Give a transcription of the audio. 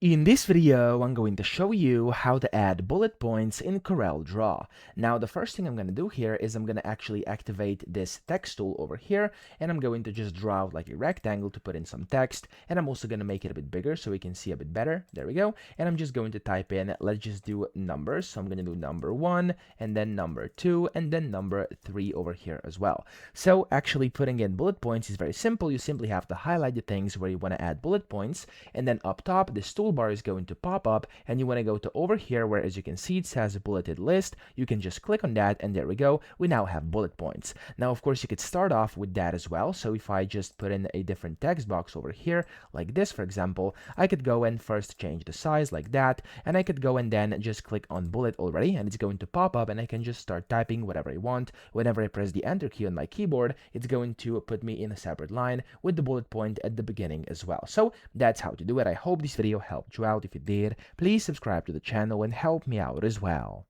In this video, I'm going to show you how to add bullet points in CorelDRAW. Now, the first thing I'm going to do here is I'm going to actually activate this text tool over here, and I'm going to just draw out like a rectangle to put in some text, and I'm also going to make it a bit bigger so we can see a bit better. There we go. And I'm just going to type in, let's just do numbers. So I'm going to do number 1, and then number 2, and then number 3 over here as well. So actually putting in bullet points is very simple. You simply have to highlight the things where you want to add bullet points, and then up top, this toolbar is going to pop up, and you want to go to over here where, as you can see, it says bulleted list. You can just click on that, and there we go. We now have bullet points. Now, of course, you could start off with that as well. So if I just put in a different text box over here, like this, for example, I could go and first change the size like that, and I could go and then just click on bullet already, and it's going to pop up, and I can just start typing whatever I want. Whenever I press the enter key on my keyboard, it's going to put me in a separate line with the bullet point at the beginning as well. So that's how to do it. I hope this video helped you out. If it did, please subscribe to the channel and help me out as well.